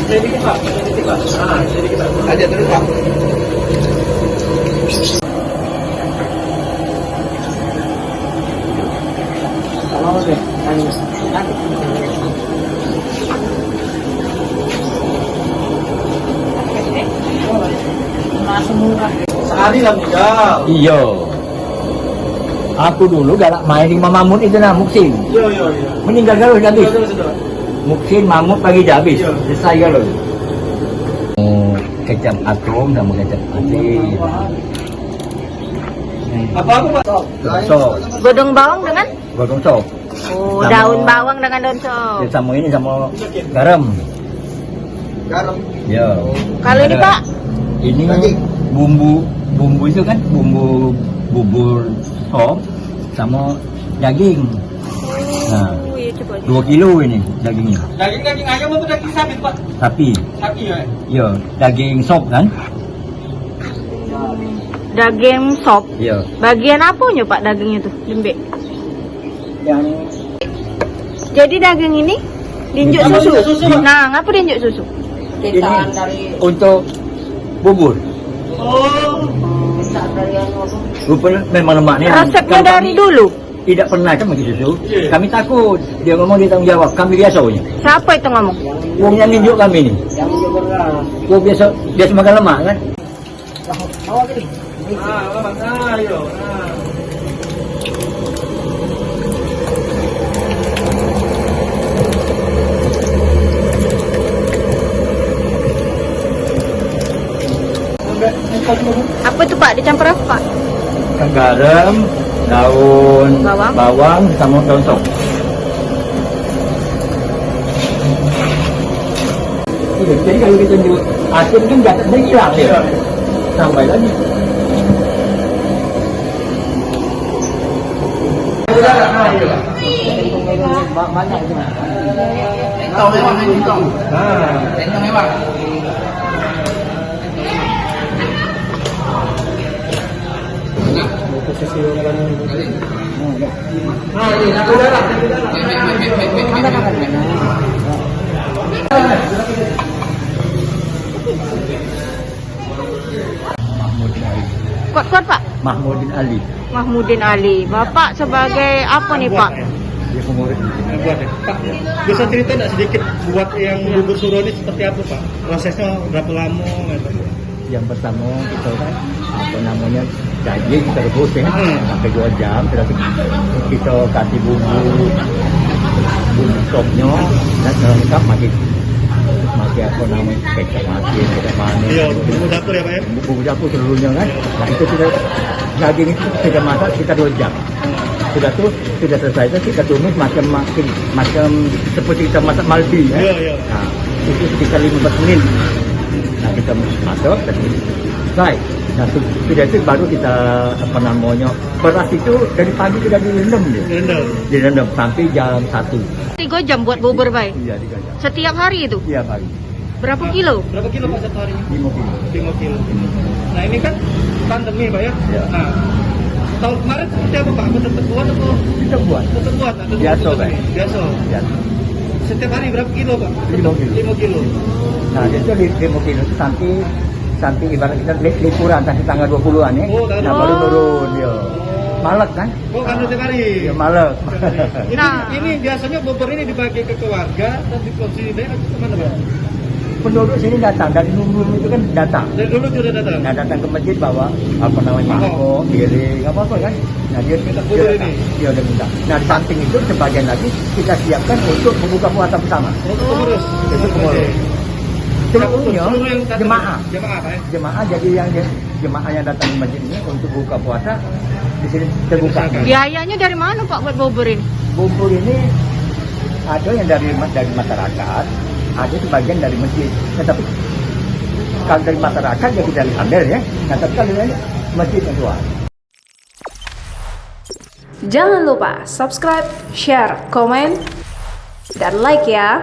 Sedikit Pak, sedikit Pak. Sedikit Pak. Aja terus Pak. Kalau deh, Sehari lah meninggal. iya. Aku dulu galak main di Mamut itu nah Muksin. Iya. Meninggal kalau udah habis. Sudah. Muksin Mamut pagi dah habis. Iya. Selesai kalau. Kecap atom sama kecap asin. Apa Pak? Sop. Godong bawang dengan? Godong sop. Oh, Sama- daun bawang dengan daun sop. Sama ini sama garam. Garam. Ya. Kalau ini Pak, Ini Daging. bumbu itu kan bubur sop sama daging. Nah, oh iya coba. 2 kilo ini dagingnya. Daging ayam apa daging sapi Pak? Sapi. Sapi ya. Ya, daging sop kan? Daging sop. Ya. Bagian apanya Pak dagingnya tuh? Lembek. Yang Jadi daging ini diinjek Sama susu. diinjek susu, Pak. Nah, ngapa diinjek susu? ini untuk bubur. Oh. Bubur memang lemaknya. Resepnya Kan dari kami dulu. tidak pernah kan begitu susu. Iya. Kami takut dia ngomong dia tanggung jawab. Kami biasanya. Siapa itu ngomong? Wong yang ninjuk kami ini. Wong biasa makan lemak kan? Ayo. Apa itu Pak? Dicampur apa Pak? Garam, daun Bawang. sama daun sop. Iya, jadi kalau kita nyebut asin kan jatuhnya hilang ya. Sampai lagi. Banyak itu. Tahu mewah ini tahu. Nah, Tahu mewah. Kuat-kuat Pak? Mahmudin Ali, Mahmudin Ali. Bapak sebagai apa nih Pak? dia pengurus. Buat ya. Pak, bisa cerita nggak sedikit buat yang bubur suro ini seperti apa Pak? Prosesnya berapa lama? Gitu. Yang pertama kita kan apa namanya daging kita rebus ya sampai 2 jam. Terus kita kasih bumbu sopnya dan lengkap makin apa namanya kecap asin kecap manis. Iya, bumbu dapur ya Pak ya? Bumbu dapur seluruhnya kan. Nah itu kita daging itu kita masak sekitar 2 jam. Sudah selesai itu kita tumis macam seperti kita masak malbi ya. Iya. Nah itu sekitar 15 menit. Nah kita masak dan selesai. Nah sudah itu baru kita apa namanya beras itu dari pagi sudah direndam dia. Direndam sampai jam 1. 3 jam buat bubur Bay. Iya 3 jam. Setiap hari itu? Iya pagi. Berapa kilo? Berapa kilo Pak satu hari? 5 kilo. 5 kilo. Nah ini kan pandemi Pak ya? Iya. Nah, tahun kemarin seperti apa Pak? Apa tetap buat atau Kita buat. tetap buat? Atau Biasa, tetap Pak. Biasa. Ya. Setiap hari berapa kilo Pak? 5 kilo. 5 kilo. Nah itu 5 kilo itu sampai ibarat kita liburan sampai tanggal 20-an ya. Oh, tanggal Nah baru turun ya. Malek kan? Oh kan setiap hari? Ya malek. Ini, Nah. ini biasanya bubur ini dibagi ke keluarga dan dikonsumsi atau kemana Pak? Penduduk sini datang dari dulu itu kan datang. Dari dulu sudah datang? Nah datang ke masjid bawa apa namanya mangkok, piring, apa kan? Nah dia bubur datang. ini? Dia udah minta. Nah di samping itu sebagian lagi kita siapkan untuk membuka puasa bersama. Untuk pengurus? Itu pengurus. Seluruhnya Seluruh yang datang? jemaah. Jemaah Pak ya? Jemaah jadi yang jemaah yang datang ke masjid ini untuk buka puasa di sini terbuka. Biayanya dari mana Pak buat bubur ini? Bubur ini ada yang dari masyarakat, ada sebagian dari masjid. Tetapi kalau dari masyarakat ya kita ambil ya. Nah tapi kalau dari masjid yang keluar. Jangan lupa subscribe, share, komen, dan like ya.